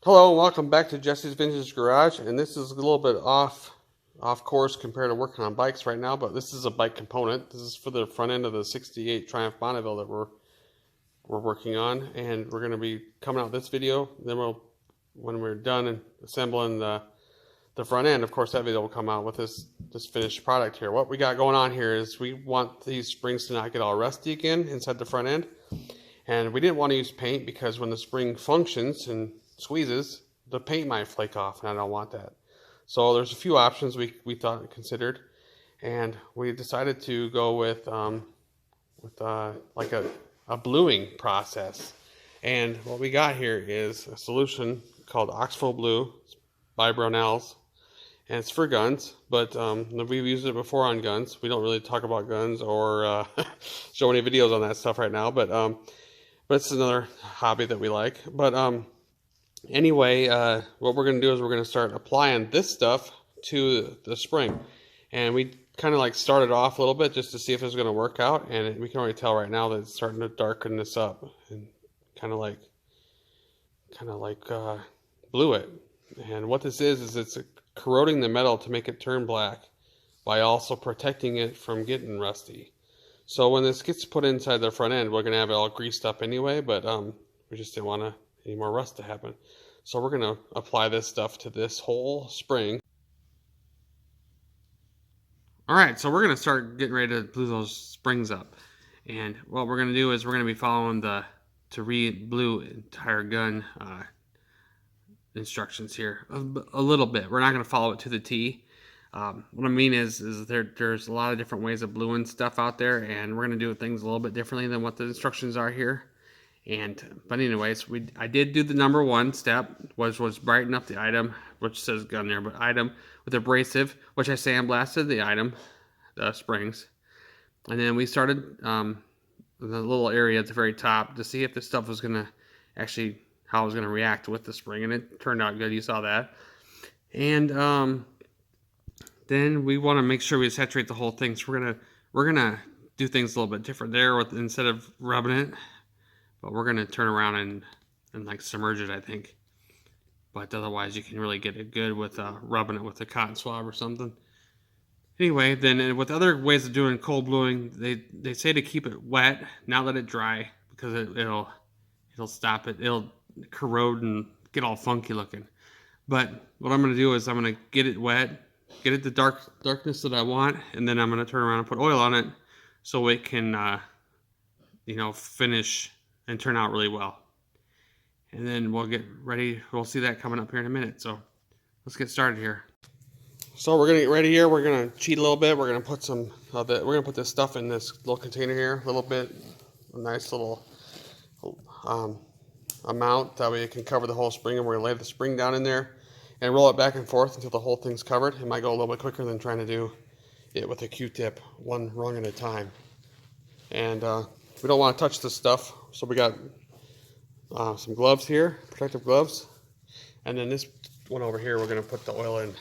Hello and welcome back to Jesse's Vintage Garage, and this is a little bit off course compared to working on bikes right now, but this is a bike component. This is for the front end of the 68 Triumph Bonneville that we're working on, and we're going to be coming out with this video. Then when we're done and assembling the front end, of course that video will come out with this finished product here. What we got going on here is we want these springs to not get all rusty again inside the front end, and we didn't want to use paint because when the spring functions and squeezes, the paint might flake off, and I don't want that. So there's a few options we thought and considered, and we decided to go with like a bluing process. And what we got here is a solution called OXPHO-BLUE by Brownells, and it's for guns, but we've used it before on guns. We don't really talk about guns or show any videos on that stuff right now, but it's another hobby that we like. But anyway, what we're going to do is we're going to start applying this stuff to the spring. And we kind of like started off a little bit just to see if it's going to work out. And we can already tell right now that it's starting to darken this up and kind of like blue it. And what this is it's corroding the metal to make it turn black by also protecting it from getting rusty. So when this gets put inside the front end, we're going to have it all greased up anyway, but we just didn't want any more rust to happen. So we're going to apply this stuff to this whole spring. Alright, so we're going to start getting ready to blue those springs up. And what we're going to do is we're going to be following to read blue entire gun instructions here a little bit. We're not going to follow it to the T. What I mean is there's a lot of different ways of bluing stuff out there, and we're going to do things a little bit differently than what the instructions are here. But anyways, I did do the number one step, which was brighten up the item, which says gun there, but item with abrasive, which I sandblasted the springs. And then we started the little area at the very top to see if this stuff was going to actually, how it was going to react with the spring, and it turned out good. You saw that. And then we want to make sure we saturate the whole thing. So we're gonna do things a little bit different there instead of rubbing it. But we're going to turn around and like submerge it, I think. But otherwise, you can really get it good with rubbing it with a cotton swab or something. Anyway, then with other ways of doing cold bluing, they say to keep it wet, not let it dry, because it'll stop it. It'll corrode and get all funky looking. But what I'm going to do is I'm going to get it wet, get it the darkness that I want, and then I'm going to turn around and put oil on it so it can, finish and turn out really well. And then we'll get ready. We'll see that coming up here in a minute. So let's get started here. So we're gonna get ready here. We're gonna cheat a little bit. We're gonna put some of it. We're gonna put this stuff in this little container here, a little bit, a nice little amount that way it can cover the whole spring. And we're gonna lay the spring down in there and roll it back and forth until the whole thing's covered. It might go a little bit quicker than trying to do it with a Q-tip, one rung at a time. And we don't want to touch this stuff, so we got some gloves here, protective gloves, and then this one over here we're going to put the oil in,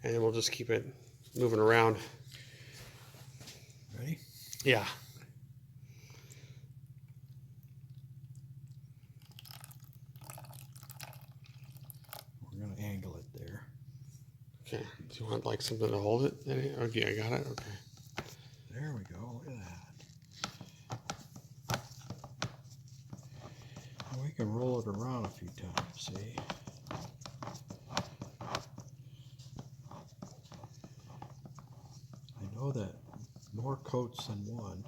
and then we'll just keep it moving around. Ready? Yeah. We're going to angle it there. Okay, do you want like something to hold it? Okay, I got it. Okay. There we go, look at that. We can roll it around a few times, see? I know that more coats than one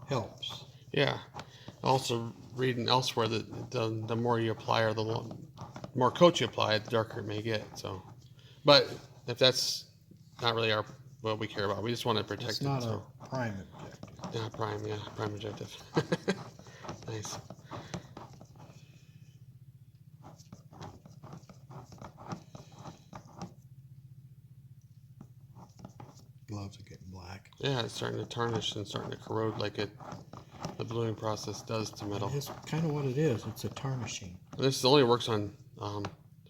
helps. Yeah. Also, reading elsewhere that the more you apply or the more coats you apply, the darker it may get. So, but if that's not really what we care about, we just want to protect it's not it. a prime objective. Yeah, prime objective. Nice. Gloves are getting black. Yeah, it's starting to tarnish and starting to corrode like the bluing process does to metal. It's kind of what it is. It's a tarnishing. This only works on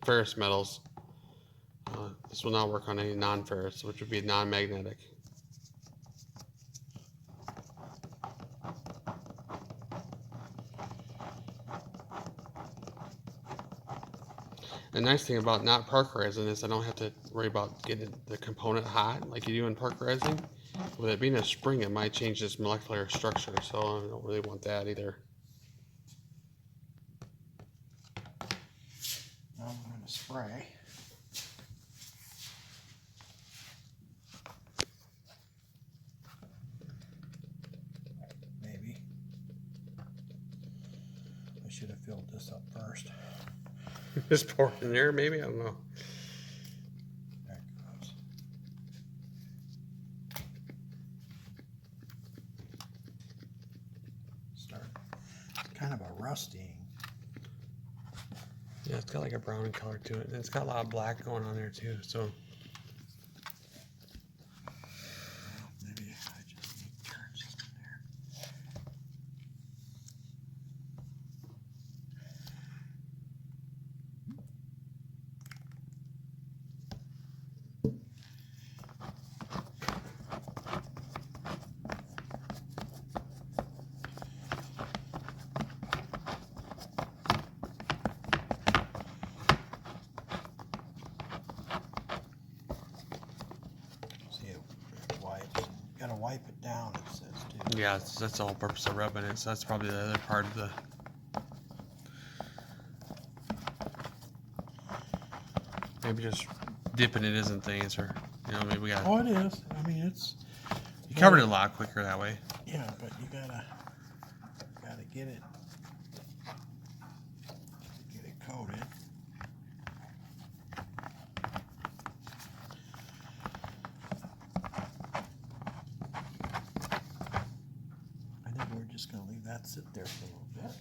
ferrous metals. This will not work on any non-ferrous, which would be non-magnetic. The nice thing about not parkerizing is I don't have to worry about getting the component hot like you do in parkerizing. With it being a spring, it might change its molecular structure, so I don't really want that either. Now I'm going to spray. Maybe. I should have filled this up first. Just pour it in there, maybe? I don't know. There it goes. Start kind of a rusting. Yeah, it's got like a brown color to it. And it's got a lot of black going on there too, so. Maybe I just need to turn something there. See, it wipes. Gotta wipe it down, it says too. Yeah, that's the whole purpose of rubbing it, so that's probably the other part of the. Maybe just dipping it isn't the answer. You know, maybe we got. Oh, it is. I mean, it's. You covered it a lot quicker that way. Yeah, but you gotta get it coated. I think we're just gonna leave that sit there for a little bit.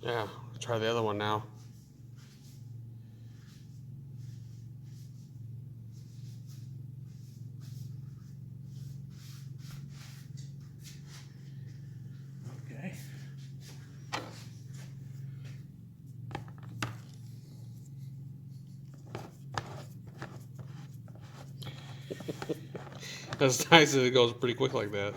Yeah, try the other one now. Okay. That's nice that it goes pretty quick like that.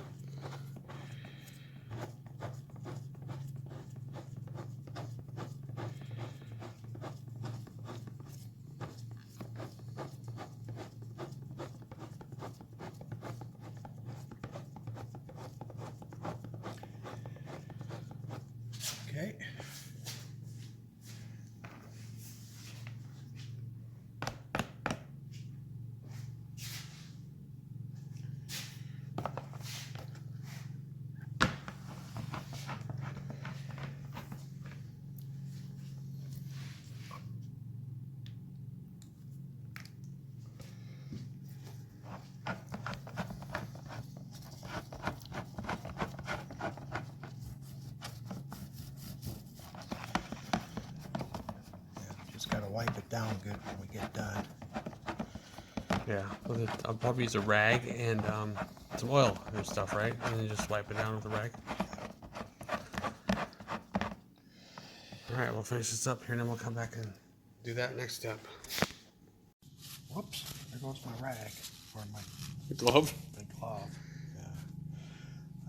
Okay. Just gotta wipe it down good when we get done. Yeah, I'll probably use a rag and some oil and stuff, right? And then just wipe it down with a rag. All right, we'll finish this up here and then we'll come back and do that next step. Whoops, there goes my rag, or my Glove? the glove. Yeah.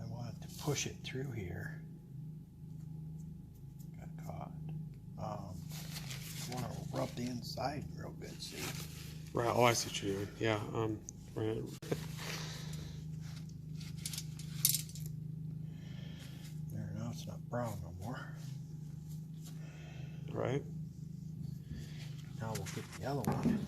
I wanted to push it through here. Got caught. I want to rub the inside real good, see? Right, oh, I see what you're doing. Yeah, right. There, now it's not brown no more. Right. Now we'll get the other one.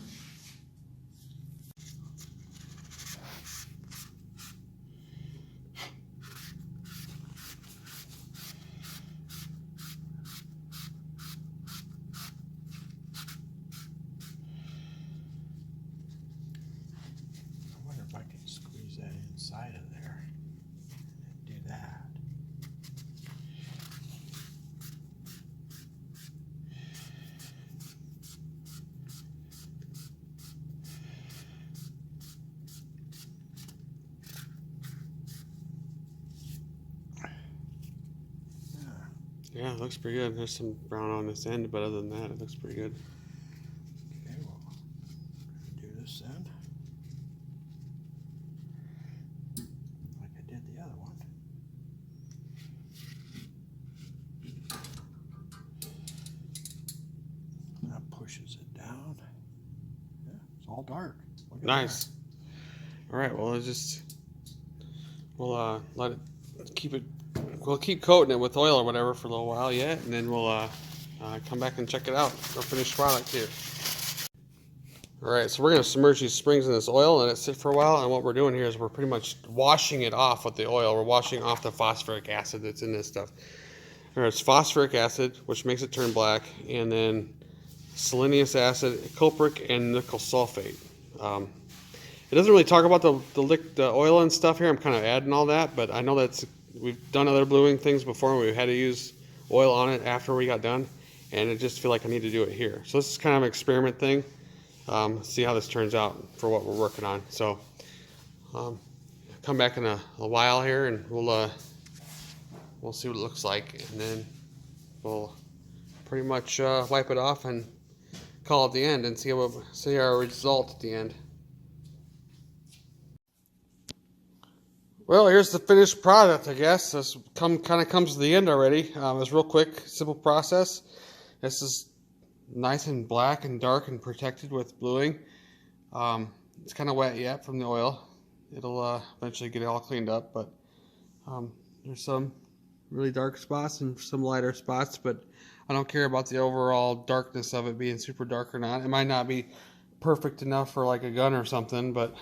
I wonder if I can squeeze that inside of there and do that. Yeah, it looks pretty good. There's some brown on this end, but other than that, it looks pretty good. Okay, we'll do this then. Like I did the other one. all dark. Look at Nice. All right. Well, we'll let it keep it. We'll keep coating it with oil or whatever for a little while yet, and then we'll come back and check it out. Our finished product here. All right, so we're going to submerge these springs in this oil and let it sit for a while. And what we're doing here is we're pretty much washing it off with the oil. We're washing off the phosphoric acid that's in this stuff. It's phosphoric acid, which makes it turn black, and then selenious acid, cupric, and nickel sulfate. It doesn't really talk about the oil and stuff here. I'm kind of adding all that, but I know we've done other bluing things before, and we had to use oil on it after we got done, and I just feel like I need to do it here. So this is kind of an experiment thing. See how this turns out for what we're working on. So come back in a while here, and we'll see what it looks like, and then we'll pretty much wipe it off and call it the end and see our result at the end. Well, here's the finished product, I guess. This kind of comes to the end already. It's real quick, simple process. This is nice and black and dark and protected with bluing. It's kind of wet yet from the oil. It'll eventually get it all cleaned up, but there's some really dark spots and some lighter spots, but I don't care about the overall darkness of it being super dark or not. It might not be perfect enough for like a gun or something, but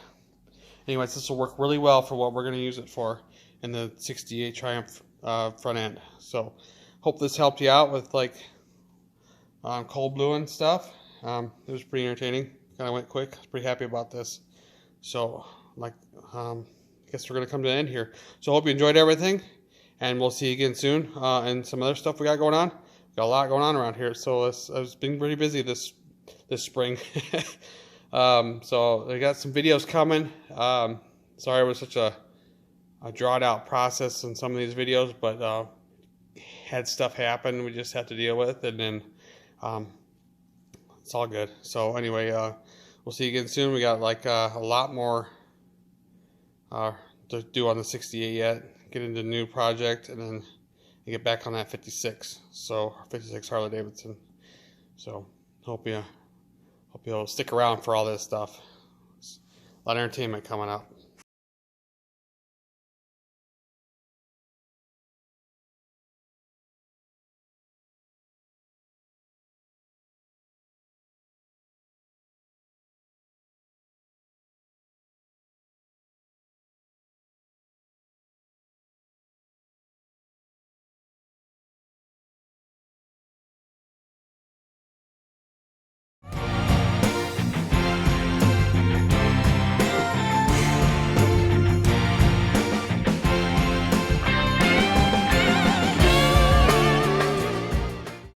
anyways, this will work really well for what we're going to use it for in the 68 Triumph front end. So hope this helped you out with like cold blue and stuff. It was pretty entertaining. Kind of went quick. I was pretty happy about this. So like I guess we're going to come to the end here. So I hope you enjoyed everything, and we'll see you again soon. And some other stuff we got going on. Got a lot going on around here. So I've been pretty busy this spring. So I got some videos coming. Sorry it was such a drawn out process in some of these videos, but had stuff happen we just had to deal with, and then it's all good. So anyway, we'll see you again soon. We got like a lot more to do on the 68 yet. Get into the new project, and then get back on that 56. So 56 Harley Davidson. So hope you'll stick around for all this stuff. There's a lot of entertainment coming up.